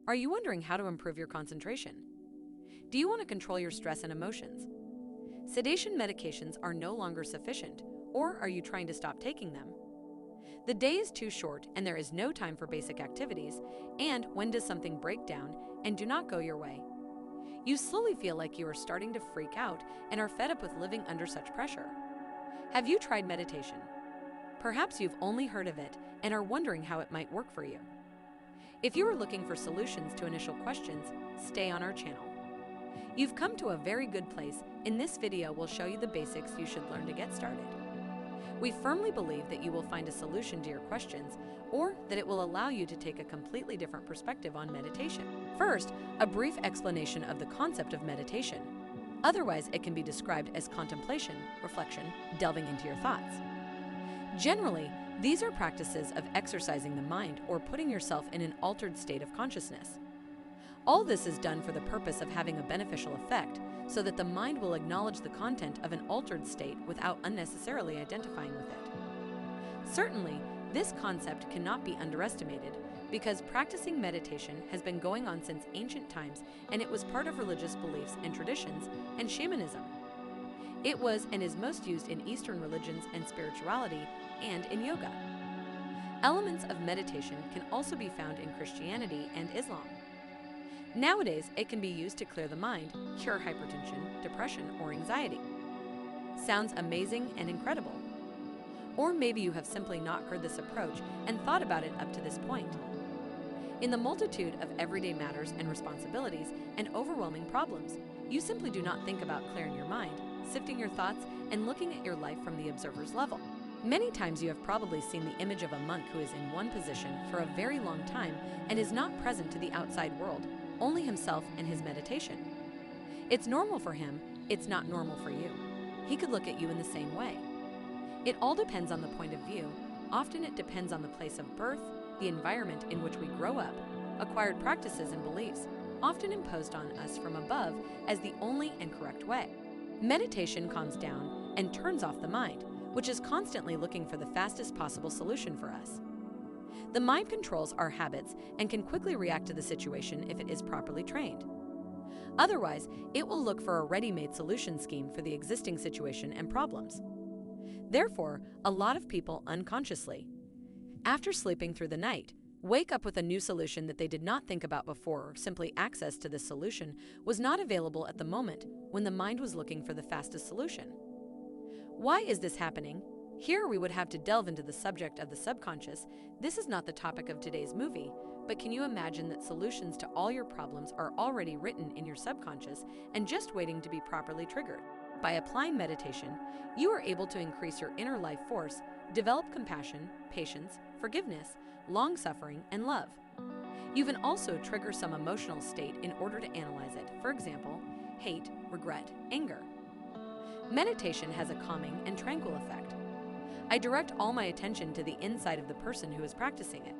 Are you wondering how to improve your concentration? Do you want to control your stress and emotions? Sedation medications are no longer sufficient, or are you trying to stop taking them? The day is too short and there is no time for basic activities, and when does something break down and do not go your way? You slowly feel like you are starting to freak out and are fed up with living under such pressure. Have you tried meditation? Perhaps you've only heard of it and are wondering how it might work for you. If you are looking for solutions to initial questions, stay on our channel. You've come to a very good place. In this video, we'll show you the basics you should learn to get started. We firmly believe that you will find a solution to your questions, or that it will allow you to take a completely different perspective on meditation. First, a brief explanation of the concept of meditation. Otherwise, it can be described as contemplation, reflection, delving into your thoughts. Generally, these are practices of exercising the mind or putting yourself in an altered state of consciousness. All this is done for the purpose of having a beneficial effect, so that the mind will acknowledge the content of an altered state without unnecessarily identifying with it. Certainly, this concept cannot be underestimated, because practicing meditation has been going on since ancient times, and it was part of religious beliefs and traditions and shamanism. It was and is most used in Eastern religions and spirituality, and in yoga. Elements of meditation can also be found in Christianity and Islam. Nowadays, it can be used to clear the mind, cure hypertension, depression, or anxiety. Sounds amazing and incredible. Or maybe you have simply not heard this approach and thought about it up to this point. In the multitude of everyday matters and responsibilities and overwhelming problems, you simply do not think about clearing your mind, sifting your thoughts, and looking at your life from the observer's level. Many times you have probably seen the image of a monk who is in one position for a very long time and is not present to the outside world, only himself and his meditation. It's normal for him, it's not normal for you. He could look at you in the same way. It all depends on the point of view. Often it depends on the place of birth, the environment in which we grow up, acquired practices and beliefs, often imposed on us from above as the only and correct way. Meditation calms down and turns off the mind, which is constantly looking for the fastest possible solution for us. The mind controls our habits and can quickly react to the situation if it is properly trained. Otherwise, it will look for a ready-made solution scheme for the existing situation and problems. Therefore, a lot of people unconsciously, after sleeping through the night, wake up with a new solution that they did not think about before, or simply access to this solution was not available at the moment when the mind was looking for the fastest solution. Why is this happening? Here we would have to delve into the subject of the subconscious. This is not the topic of today's movie, but can you imagine that solutions to all your problems are already written in your subconscious and just waiting to be properly triggered? By applying meditation, you are able to increase your inner life force, develop compassion, patience, forgiveness, long-suffering, and love. You can also trigger some emotional state in order to analyze it, for example, hate, regret, anger. Meditation has a calming and tranquil effect. I direct all my attention to the inside of the person who is practicing it.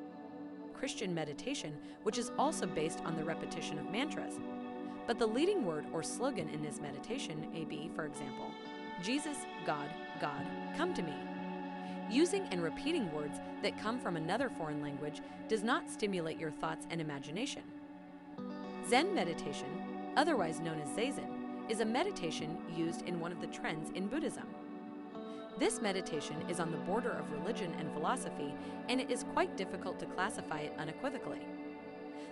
Christian meditation, which is also based on the repetition of mantras. But the leading word or slogan in this meditation may be, for example, Jesus, God, God, come to me. Using and repeating words that come from another foreign language does not stimulate your thoughts and imagination. Zen meditation, otherwise known as Zazen, is a meditation used in one of the trends in Buddhism. This meditation is on the border of religion and philosophy, and it is quite difficult to classify it unequivocally.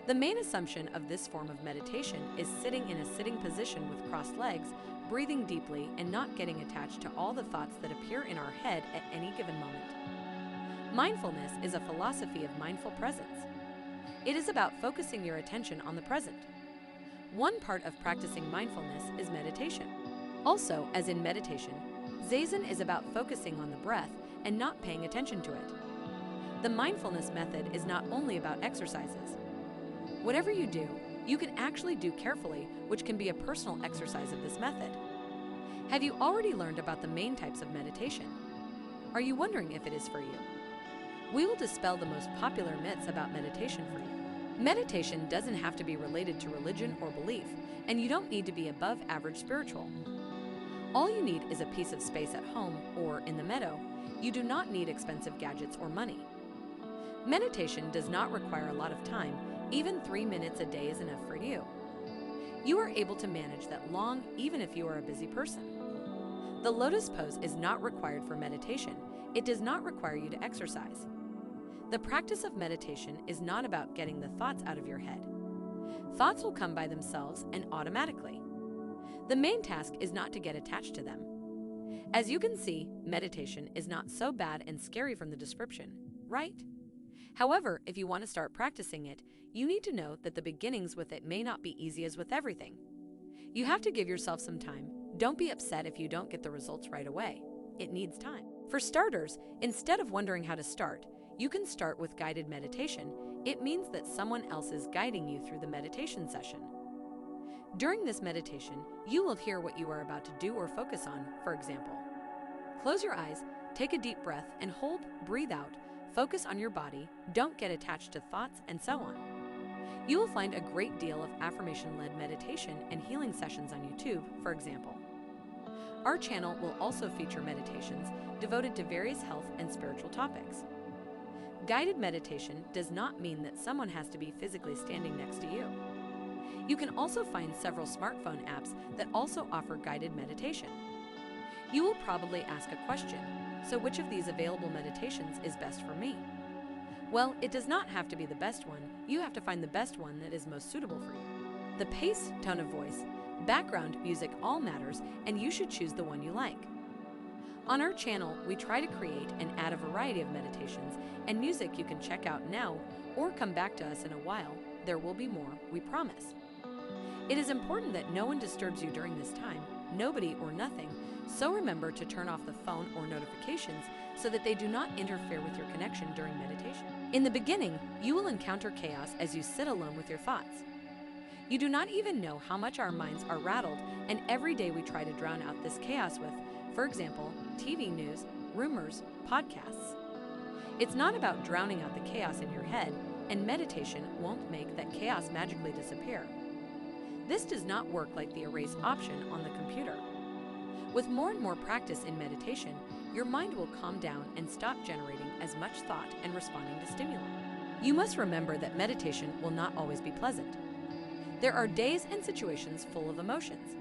The main assumption of this form of meditation is sitting in a sitting position with crossed legs, breathing deeply, and not getting attached to all the thoughts that appear in our head at any given moment. Mindfulness is a philosophy of mindful presence. It is about focusing your attention on the present. One part of practicing mindfulness is meditation. Also, as in meditation, Zazen is about focusing on the breath and not paying attention to it. The mindfulness method is not only about exercises. Whatever you do, you can actually do carefully, which can be a personal exercise of this method. Have you already learned about the main types of meditation? Are you wondering if it is for you? We will dispel the most popular myths about meditation for you. Meditation doesn't have to be related to religion or belief, and you don't need to be above average spiritual. All you need is a piece of space at home or in the meadow. You do not need expensive gadgets or money. Meditation does not require a lot of time, Even 3 minutes a day is enough for you. You are able to manage that long even if you are a busy person. The lotus pose is not required for meditation. It does not require you to exercise. The practice of meditation is not about getting the thoughts out of your head. Thoughts will come by themselves and automatically. The main task is not to get attached to them. As you can see, meditation is not so bad and scary from the description, right? However, if you want to start practicing it, you need to know that the beginnings with it may not be easy as with everything. You have to give yourself some time. Don't be upset if you don't get the results right away. It needs time. For starters, instead of wondering how to start, you can start with guided meditation. It means that someone else is guiding you through the meditation session. During this meditation, you will hear what you are about to do or focus on. For example, close your eyes, take a deep breath, and hold, breathe out. Focus on your body, don't get attached to thoughts, and so on. You will find a great deal of affirmation-led meditation and healing sessions on YouTube, for example. Our channel will also feature meditations devoted to various health and spiritual topics. Guided meditation does not mean that someone has to be physically standing next to you. You can also find several smartphone apps that also offer guided meditation. You will probably ask a question, so which of these available meditations is best for me? Well, it does not have to be the best one. You have to find the best one that is most suitable for you. The pace, tone of voice, background music all matters, and you should choose the one you like. On our channel, we try to create and add a variety of meditations and music you can check out now or come back to us in a while. There will be more, we promise. It is important that no one disturbs you during this time, nobody or nothing, so remember to turn off the phone or notifications so that they do not interfere with your connection during meditation. In the beginning, you will encounter chaos as you sit alone with your thoughts. You do not even know how much our minds are rattled, and every day we try to drown out this chaos with, for example, TV news, rumors, podcasts. It's not about drowning out the chaos in your head, and meditation won't make that chaos magically disappear. This does not work like the erase option on the computer. With more and more practice in meditation, your mind will calm down and stop generating as much thought and responding to stimuli. You must remember that meditation will not always be pleasant. There are days and situations full of emotions.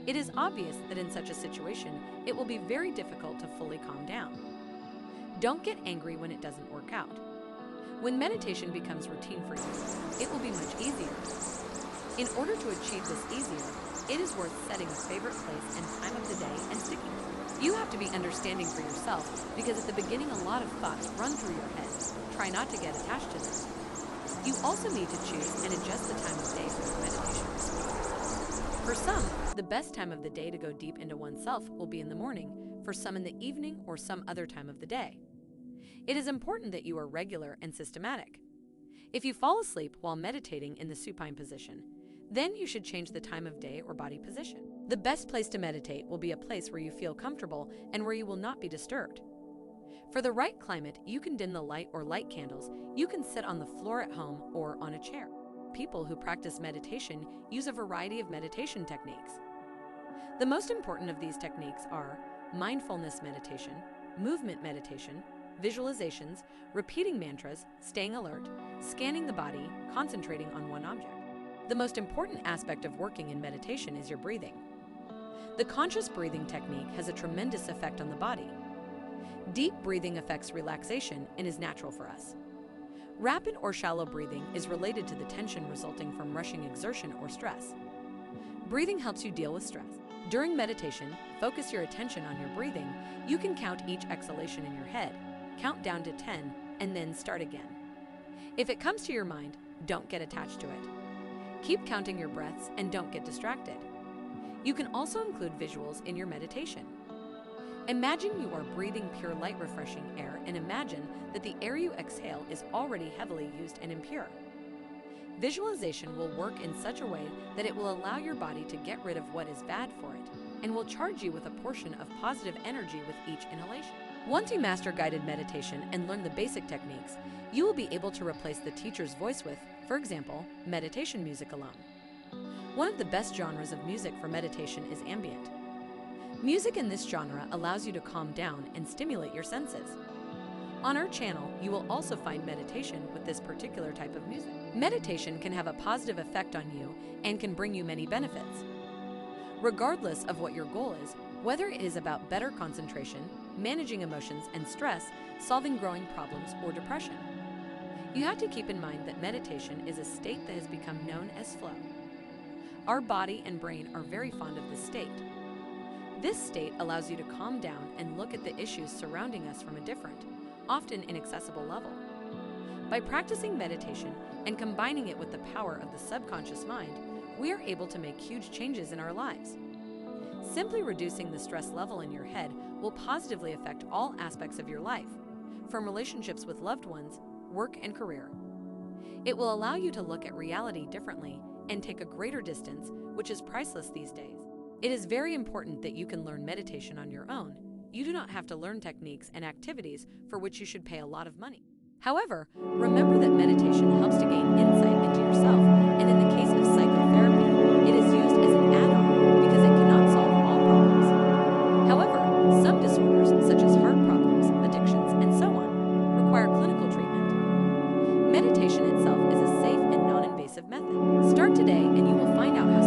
It is obvious that in such a situation, it will be very difficult to fully calm down. Don't get angry when it doesn't work out. When meditation becomes routine for you, it will be much easier. In order to achieve this easier, it is worth setting a favorite place and time of the day and sticking to it. You have to be understanding for yourself because at the beginning a lot of thoughts run through your head. Try not to get attached to them. You also need to choose and adjust the time of day for your meditation. For some, the best time of the day to go deep into oneself will be in the morning, for some in the evening or some other time of the day. It is important that you are regular and systematic. If you fall asleep while meditating in the supine position, then you should change the time of day or body position. The best place to meditate will be a place where you feel comfortable and where you will not be disturbed. For the right climate, you can dim the light or light candles. You can sit on the floor at home or on a chair. People who practice meditation use a variety of meditation techniques. The most important of these techniques are mindfulness meditation, movement meditation, visualizations, repeating mantras, staying alert, scanning the body, concentrating on one object. The most important aspect of working in meditation is your breathing. The conscious breathing technique has a tremendous effect on the body. Deep breathing affects relaxation and is natural for us. Rapid or shallow breathing is related to the tension resulting from rushing exertion or stress. Breathing helps you deal with stress. During meditation, focus your attention on your breathing. You can count each exhalation in your head, count down to 10, and then start again. If it comes to your mind, don't get attached to it. Keep counting your breaths and don't get distracted. You can also include visuals in your meditation. Imagine you are breathing pure light refreshing air and imagine that the air you exhale is already heavily used and impure. Visualization will work in such a way that it will allow your body to get rid of what is bad for it and will charge you with a portion of positive energy with each inhalation. Once you master guided meditation and learn the basic techniques, you will be able to replace the teacher's voice with, for example, meditation music alone. One of the best genres of music for meditation is ambient. Music in this genre allows you to calm down and stimulate your senses. On our channel, you will also find meditation with this particular type of music. Meditation can have a positive effect on you and can bring you many benefits. Regardless of what your goal is, whether it is about better concentration, managing emotions and stress, solving growing problems, or depression. You have to keep in mind that meditation is a state that has become known as flow. Our body and brain are very fond of this state. This state allows you to calm down and look at the issues surrounding us from a different, often inaccessible level. By practicing meditation and combining it with the power of the subconscious mind, we are able to make huge changes in our lives. Simply reducing the stress level in your head will positively affect all aspects of your life, from relationships with loved ones, work, and career. It will allow you to look at reality differently and take a greater distance, which is priceless these days. It is very important that you can learn meditation on your own. You do not have to learn techniques and activities for which you should pay a lot of money. However, remember that meditation helps to gain insight into yourself, and in the case of psychotherapy, it is used as an add-on because it cannot solve all problems. However, some disorders, such as heart problems, addictions, and so on, require clinical treatment. Meditation itself is a safe and non-invasive method. Start today and you will find out how